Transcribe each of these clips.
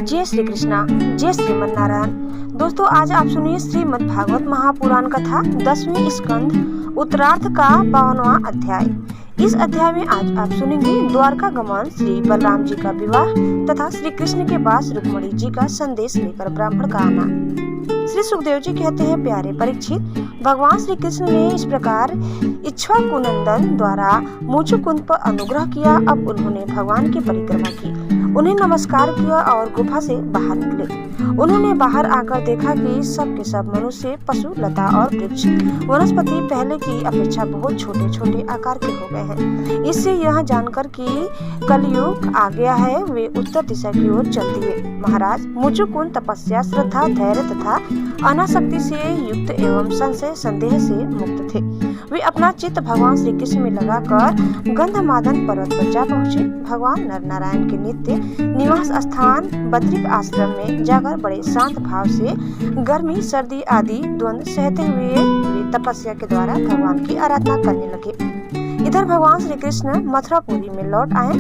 जय श्री कृष्णा, जय श्रीमन नारायण। दोस्तों, आज आप सुनिए श्रीमद् भागवत महापुराण कथा 10वें स्कंध उत्तरार्ध का 52वां अध्याय। इस अध्याय में आज आप सुनेंगे द्वारका गमन, श्री बलराम जी का विवाह तथा श्री कृष्ण के पास रुक्मिणी जी का संदेश लेकर ब्राह्मण का आना। श्री सुखदेव जी कहते हैं, प्यारे परीक्षित, भगवान श्री कृष्ण ने इस प्रकार इक्ष्वाकुनंदन द्वारा मुचुकुंद पर अनुग्रह किया। अब उन्होंने भगवान की परिक्रमा की, उन्हें नमस्कार किया और गुफा से बाहर निकले। उन्होंने बाहर आकर देखा कि सब के सब मनुष्य, पशु, लता और वृक्ष, वनस्पति पहले की अपेक्षा बहुत छोटे छोटे आकार के हो गए हैं। इससे यह जानकर कि कलयुग आ गया है, वे उत्तर दिशा की ओर चल दिए। महाराज, मुचुकुंद तपस्या, श्रद्धा, धैर्य तथा अनासक्ति से युक्त एवं संशय संदेह से मुक्त थे। वे अपना चित्त भगवान श्री कृष्ण में लगाकर गंधमादन पर्वत पर जा पहुँचे। भगवान नर नारायण के नित्य निवास स्थान बद्रिक आश्रम में जाकर बड़े शांत भाव से गर्मी, सर्दी आदि द्वंद सहते हुए वे तपस्या के द्वारा भगवान की आराधना करने लगे। इधर भगवान श्री कृष्ण मथुरापुरी में लौट आए।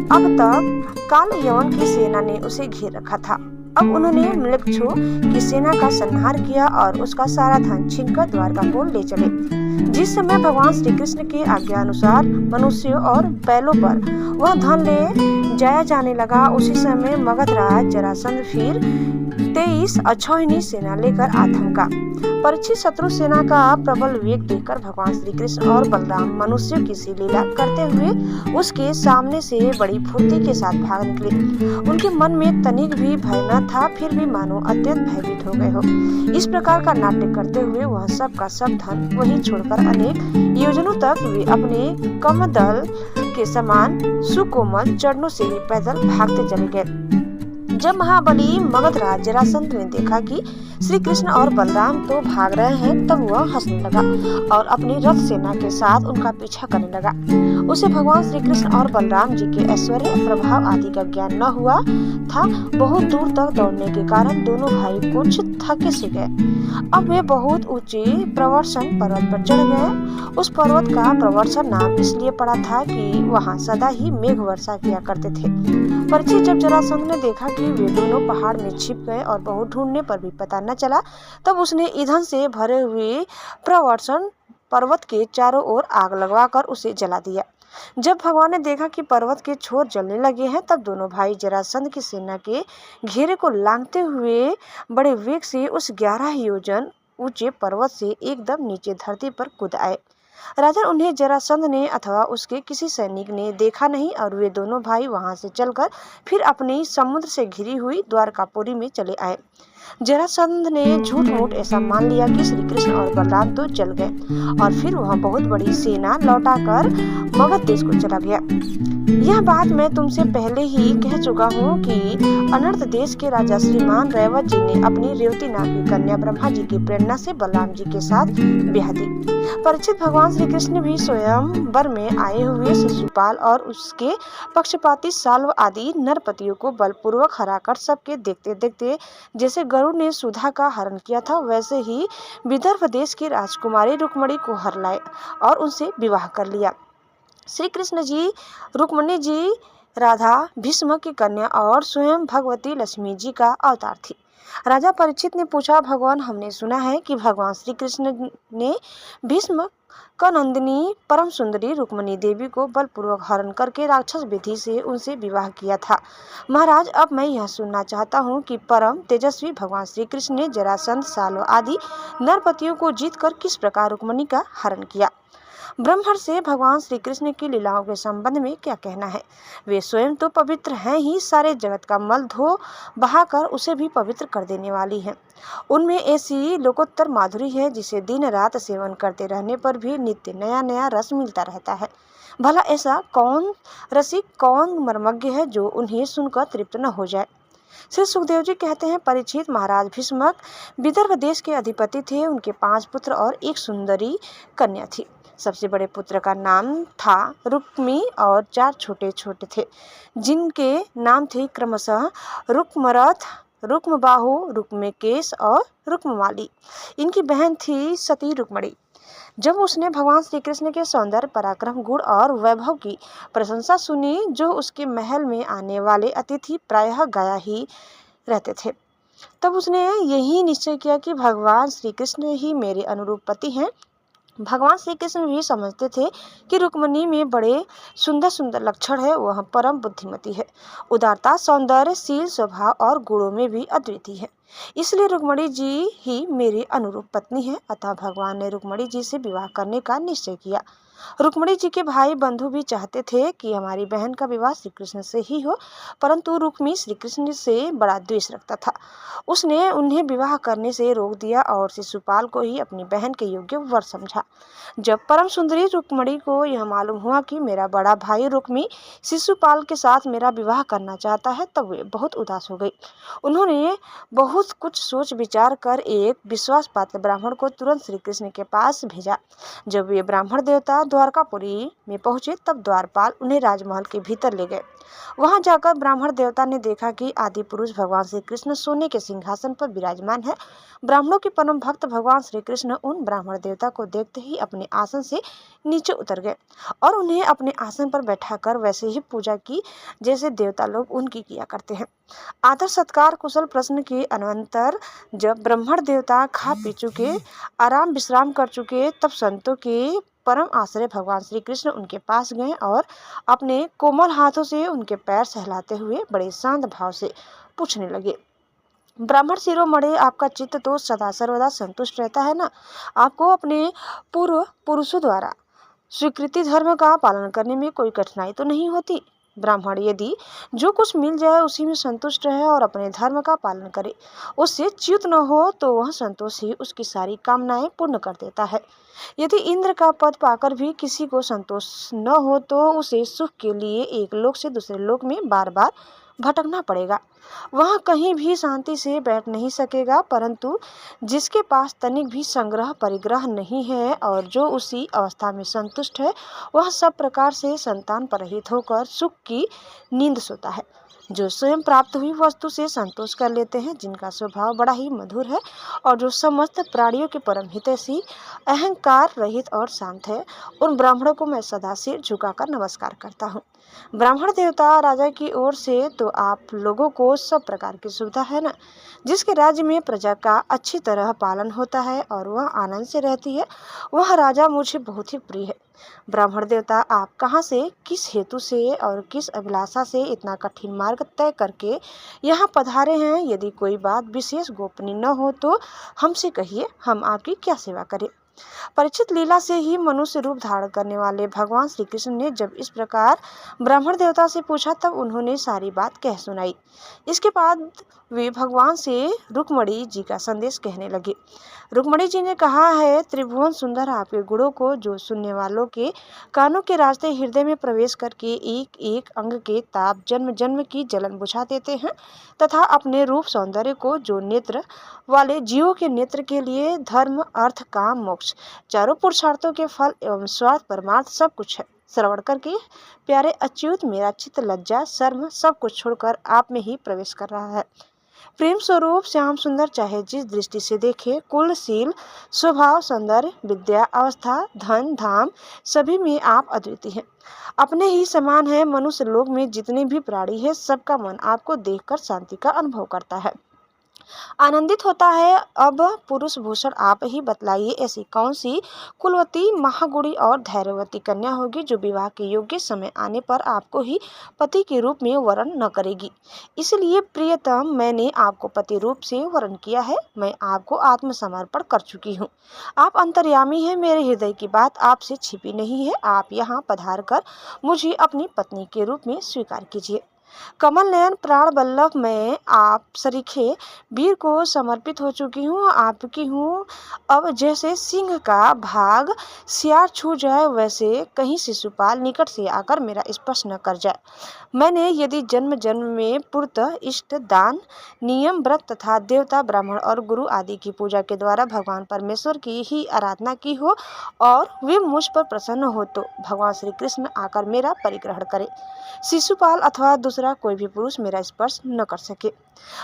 अब तक काल यवन की सेना ने उसे घेर रखा था। अब उन्होंने मृक्षु की सेना का संहार किया और उसका सारा धन छीनकर द्वारका को ले चले। जिस समय भगवान श्री कृष्ण के आज्ञा अनुसार मनुष्यों और बैलों पर वह धन ले जाया जाने लगा, उसी समय मगध राज जरासंध फिर 23 अक्षौहिणी सेना लेकर आ थमका। परीक्षित शत्रु सेना का प्रबल वेग देखकर भगवान श्री कृष्ण और बलराम मनुष्यों की सी लीला करते हुए उसके सामने से बड़ी फुर्ती के साथ भाग निकले। उनके मन में तनिक भी भय न था, फिर भी मानो अत्यंत भयभीत हो गए हो। इस प्रकार का नाट्य करते हुए वह सब का सब धन वहीं छोड़कर अनेक योजनों तक वे अपने कमदल के समान सुकोमल चरणों से पैदल भागते चले गए। जब महाबली मगध राज जरासंध ने देखा कि श्री कृष्ण और बलराम तो भाग रहे हैं, तब वह हंसने लगा और अपनी रथ सेना के साथ उनका पीछा करने लगा। उसे भगवान श्री कृष्ण और बलराम जी के ऐश्वर्य, प्रभाव आदि का ज्ञान न हुआ था। बहुत दूर तक दौड़ने के कारण दोनों भाई कुछ थके से गए। अब वे बहुत ऊंचे प्रवर्षण पर्वत पर चढ़ गए। उस पर्वत का प्रवर्षण नाम इसलिए पड़ा था कि वहाँ सदा ही मेघ वर्षा किया करते थे। परीक्षित, जब जरासंध ने देखा कि वे दोनों पहाड़ में छिप गए और बहुत ढूंढने पर भी पता न चला, तब उसने ईंधन से भरे हुए प्रवर्षण पर्वत के चारों ओर आग लगवाकर उसे जला दिया। जब भगवान ने देखा कि पर्वत के छोर जलने लगे हैं, तब दोनों भाई जरासंध की सेना के घेरे को लांघते हुए बड़े वेग से उस 11 योजन ऊंचे पर्वत से एकदम नीचे धरती पर कूद आए। राजन, उन्हें जरासंध ने अथवा उसके किसी सैनिक ने देखा नहीं और वे दोनों भाई वहां से चलकर फिर अपनी समुद्र से घिरी हुई द्वारकापुरी में चले आए। जरासंध ने झूठ मूठ ऐसा मान लिया कि श्री कृष्ण और बलराम तो चल गए और फिर वह बहुत बड़ी सेना लौटाकर मगध देश को चला गया। यह बात मैं तुमसे पहले ही कह चुका हूँ कि अनर्थ देश के राजा श्रीमान रैवत जी ने अपनी रेवती नाम की कन्या ब्रह्मा जी की प्रेरणा से बलराम जी के साथ ब्याह दी। परीक्षित, भगवान श्री कृष्ण भी स्वयं वर में आए हुए शिशुपाल और उसके पक्षपाती साल्व आदि नरपतियों को बलपूर्वक हराकर सबके देखते देखते जैसे गरुड़ ने सुधा का हरण किया था, वैसे ही विदर्भ देश की राजकुमारी रुक्मिणी को हर लाए और उनसे विवाह कर लिया। श्री कृष्ण जी रुक्मिणी जी राधा भीष्म की कन्या और स्वयं भगवती लक्ष्मी जी का अवतार थी। राजा परीक्षित ने पूछा, भगवान, हमने सुना है कि भगवान श्री कृष्ण ने भीष्म का नंदिनी परम सुंदरी रुक्मिणी देवी को बलपूर्वक हरण करके राक्षस विधि से उनसे विवाह किया था। महाराज, अब मैं यह सुनना चाहता हूँ कि परम तेजस्वी भगवान श्री कृष्ण ने जरासंध, साल्व आदि नरपतियों को जीतकर किस प्रकार रुक्मिणी का हरण किया। ब्रह्मांड से भगवान श्री कृष्ण की लीलाओं के संबंध में क्या कहना है? वे स्वयं तो पवित्र हैं ही, सारे जगत का मल धो बहाकर उसे भी पवित्र कर देने वाली हैं। उनमें ऐसी लोकोत्तर माधुरी है जिसे दिन रात सेवन करते रहने पर भी नित्य नया नया रस मिलता रहता है। भला ऐसा कौन रसिक, कौन मर्मज्ञ है जो उन्हें सुनकर तृप्त न हो जाए। श्री सुखदेव जी कहते हैं, परीक्षित, महाराज भीष्मक विदर्भ देश के अधिपति थे। उनके 5 पुत्र और एक सुंदरी कन्या थी। सबसे बड़े पुत्र का नाम था रुक्मी और 4 छोटे छोटे थे, जिनके नाम थे क्रमशः रुक्मरथ, रुक्मबाहु, रुक्मकेश और रुक्ममाली। इनकी बहन थी सती रुक्मिणी। जब उसने भगवान श्री कृष्ण के सौंदर्य, पराक्रम, गुण और वैभव की प्रशंसा सुनी, जो उसके महल में आने वाले अतिथि प्रायः गाया ही रहते थे। तब उसने यही निश्चय किया कि भगवान श्री कृष्ण ही मेरे अनुरूप पति हैं। भगवान श्री कृष्ण भी समझते थे कि रुक्मिणी में बड़े सुंदर सुंदर लक्षण है, वह परम बुद्धिमती है, उदारता, सौंदर्य, शील, स्वभाव और गुणों में भी अद्वितीय है, इसलिए रुक्मिणी जी ही मेरी अनुरूप पत्नी है। अतः भगवान ने रुक्मिणी जी से विवाह करने का निश्चय किया। रुक्मिणी जी के भाई बंधु भी चाहते थे कि हमारी बहन का विवाह श्री कृष्ण से ही हो, परंतु रुक्मी श्री कृष्ण से बड़ा द्वेष रखता था। उसने उन्हें विवाह करने से रोक दिया और शिशुपाल को ही अपनी बहन के योग्य वर समझा। जब परम सुंदरी रुक्मिणी को यह मालूम हुआ कि मेरा बड़ा भाई रुक्मी शिशुपाल के साथ मेरा विवाह करना चाहता है, तब वे बहुत उदास हो गई। उन्होंने बहुत कुछ सोच विचार कर एक विश्वास पात्र ब्राह्मण को तुरंत श्री कृष्ण के पास भेजा। जब वे ब्राह्मण देवता द्वारकापुरी में पहुंचे, तब द्वारपाल उन्हें राजमहल के भीतर ले गए। वहां जाकर ब्राह्मण देवता ने देखा कि आदि पुरुष भगवान श्री कृष्ण सोने के सिंहासन पर विराजमान है। ब्राह्मणों के परम भक्त भगवान श्री कृष्ण उन ब्राह्मण देवता को देखते ही अपने आसन से नीचे उतर गए और उन्हें अपने आसन पर बैठाकर वैसे ही पूजा की जैसे देवता लोग उनकी किया करते हैं। आदर सत्कार कुशल प्रश्न के अनंतर जब ब्राह्मण देवता खा पी चुके, आराम विश्राम कर चुके, तब संतों के परम आश्रय भगवान श्री कृष्ण उनके पास गए और अपने कोमल हाथों से उनके पैर सहलाते हुए बड़े शांत भाव से पूछने लगे, ब्राह्मण शिरोमणि, आपका चित्त तो सदा सर्वदा संतुष्ट रहता है ना? आपको अपने पूर्व पुरुषों द्वारा स्वीकृति धर्म का पालन करने में कोई कठिनाई तो नहीं होती? ब्राह्मण यदि जो कुछ मिल जाए उसी में संतुष्ट रहे और अपने धर्म का पालन करे, उससे च्युत न हो, तो वह संतोष ही उसकी सारी कामनाएं पूर्ण कर देता है। यदि इंद्र का पद पाकर भी किसी को संतोष न हो, तो उसे सुख के लिए एक लोक से दूसरे लोक में बार बार भटकना पड़ेगा। वह कहीं भी शांति से बैठ नहीं सकेगा। परंतु जिसके पास तनिक भी संग्रह परिग्रह नहीं है और जो उसी अवस्था में संतुष्ट है, वह सब प्रकार से संतान परहित होकर सुख की नींद सोता है। जो स्वयं प्राप्त हुई वस्तु से संतोष कर लेते हैं, जिनका स्वभाव बड़ा ही मधुर है और जो समस्त प्राणियों के परम हितैषी, अहंकार रहित और शांत है, उन ब्राह्मणों को मैं सदा सिर झुकाकर नमस्कार करता हूँ। ब्राह्मण देवता, राजा की ओर से तो आप लोगों को सब प्रकार की सुविधा है ना? जिसके राज्य में प्रजा का अच्छी तरह पालन होता है और वह आनंद से रहती है, वह राजा मुझे बहुत ही प्रिय है। ब्राह्मण देवता, आप कहाँ से, किस हेतु से और किस अभिलाषा से इतना कठिन मार्ग तय करके यहाँ पधारे हैं? यदि कोई बात विशेष गोपनीय न हो तो हमसे कहिए, हम आपकी क्या सेवा करें। परीक्षित लीला से ही मनुष्य रूप धारण करने वाले भगवान श्री कृष्ण ने जब इस प्रकार ब्राह्मण देवता से पूछा, तब उन्होंने सारी बात कह सुनाई। इसके बाद वे भगवान से रुक्मिणी जी का संदेश कहने लगे। रुक्मिणी जी ने कहा है, त्रिभुवन सुंदर आपके गुणों को जो सुनने वालों के कानों के रास्ते हृदय में प्रवेश करके एक एक अंग के ताप जन्म जन्म की जलन बुझा देते हैं, तथा अपने रूप सौंदर्य को जो नेत्र वाले जीवों के नेत्र के लिए धर्म अर्थ काम मोक्ष चारों पुरुषार्थों के फल एवं स्वार्थ परमार्थ सब कुछ है। श्रवण करके प्यारे अच्युत, मेरा चित्त लज्जा शर्म सब कुछ छोड़कर आप में ही प्रवेश कर रहा है। प्रेम स्वरूप श्याम सुंदर चाहे जिस दृष्टि से देखे, कुलशील, स्वभाव, सौंदर्य, विद्या, अवस्था, धन, धाम सभी में आप अद्वितीय हैं। अपने ही समान है। मनुष्य लोक में जितने भी प्राणी है, सबका मन आपको देखकर शांति का अनुभव करता है, आनंदित होता है। अब पुरुष भूषण आप ही बतलाइए, ऐसी कौन सी कुलवती, महागुणी और धैर्यवती कन्या होगी जो विवाह के योग्य समय आने पर आपको ही पति के रूप में वरण न करेगी। इसलिए प्रियतम, मैंने आपको पति रूप से वरण किया है। मैं आपको आत्मसमर्पण कर चुकी हूँ। आप अंतर्यामी हैं। मेरे हृदय की बात आपसे छिपी नहीं है। आप यहाँ पधार कर मुझे अपनी पत्नी के रूप में स्वीकार कीजिए। कमल नयन प्राण बल्लभ, मैं आप सरीखे वीर को समर्पित हो चुकी हूँ, आपकी हूँ। अब जैसे सिंह का भाग सियार छू जाए, वैसे कहीं शिशुपाल निकट से आकर मेरा स्पर्श न कर जाए। मैंने यदि जन्म जन्म में पुरत इष्ट दान नियम व्रत तथा देवता ब्राह्मण और गुरु आदि की पूजा के द्वारा भगवान परमेश्वर की ही आराधना की हो और वे मुझ पर प्रसन्न हो, तो भगवान श्री कृष्ण आकर मेरा परिग्रहण करें। शिशुपाल अथवा दूसरे दूसरा कोई भी पुरुष मेरा स्पर्श न कर सके।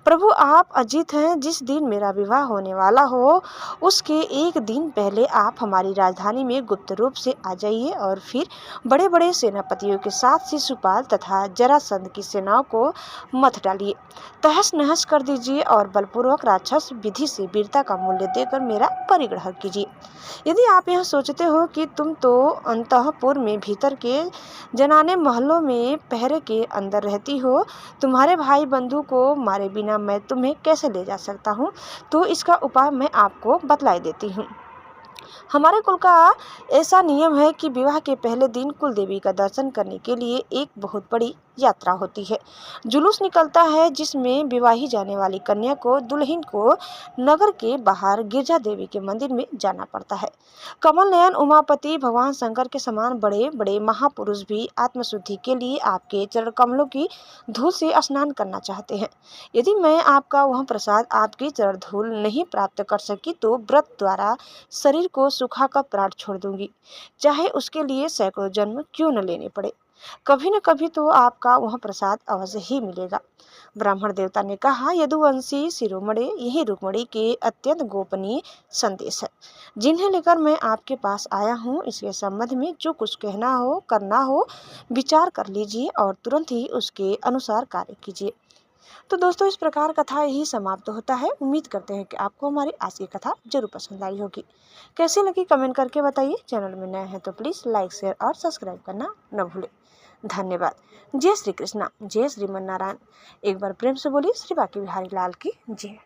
प्रभु आप अजीत हैं, जिस दिन मेरा विवाह होने वाला हो उसके एक दिन पहले आप हमारी राजधानी में गुप्त रूप से आ जाइए और फिर बड़े बड़े सेनापतियों के साथ शिशुपाल तथा जरासंध की सेनाओं को मत डालिए, तहस नहस कर दीजिए और बलपूर्वक राक्षस विधि से वीरता का मूल्य देकर मेरा परिग्रह कीजिए। यदि आप यह सोचते हो कि तुम तो अंतःपुर में भीतर के जनाने महलों में पहरे के अंदर रहती हो, तुम्हारे भाई बंधु को मारे बिना मैं तुम्हें कैसे ले जा सकता हूँ, तो इसका उपाय मैं आपको बतलाई देती हूँ। हमारे कुल का ऐसा नियम है कि विवाह के पहले दिन कुल देवी का दर्शन करने के लिए एक बहुत बड़ी यात्रा होती है। जुलूस निकलता है जिसमें विवाही जाने वाली कन्या को दुल्हन को नगर के बाहर गिरजा देवी के मंदिर में जाना पड़ता है। कमल नयन उमापति भगवान शंकर के समान बड़े बड़े महापुरुष भी आत्मशुद्धि के लिए आपके चरण कमलों की धूल से स्नान करना चाहते हैं। यदि मैं आपका वह प्रसाद आपकी चरण धूल नहीं प्राप्त कर सकी तो व्रत द्वारा शरीर को सुखाकर प्राण छोड़ दूंगी, चाहे उसके लिए सैकड़ों जन्म क्यों न लेने पड़े। कभी न कभी तो आपका वह प्रसाद अवश्य ही मिलेगा। ब्राह्मण देवता ने कहा, यदुवंशी शिरोमणि, यही रुक्मिणी के अत्यंत गोपनीय संदेश है जिन्हें लेकर मैं आपके पास आया हूँ। इसके संबंध में जो कुछ कहना हो करना हो विचार कर लीजिए और तुरंत ही उसके अनुसार कार्य कीजिए। तो दोस्तों, इस प्रकार कथा यही समाप्त होता है। उम्मीद करते हैं कि आपको हमारी आज की कथा जरूर पसंद आई होगी। कैसी लगी कमेंट करके बताइए। चैनल में नए हैं तो प्लीज़ लाइक शेयर और सब्सक्राइब करना न भूलें। धन्यवाद। जय श्री कृष्णा, जय श्रीमन नारायण। एक बार प्रेम से बोलिए श्री बांके बिहारी लाल की जय।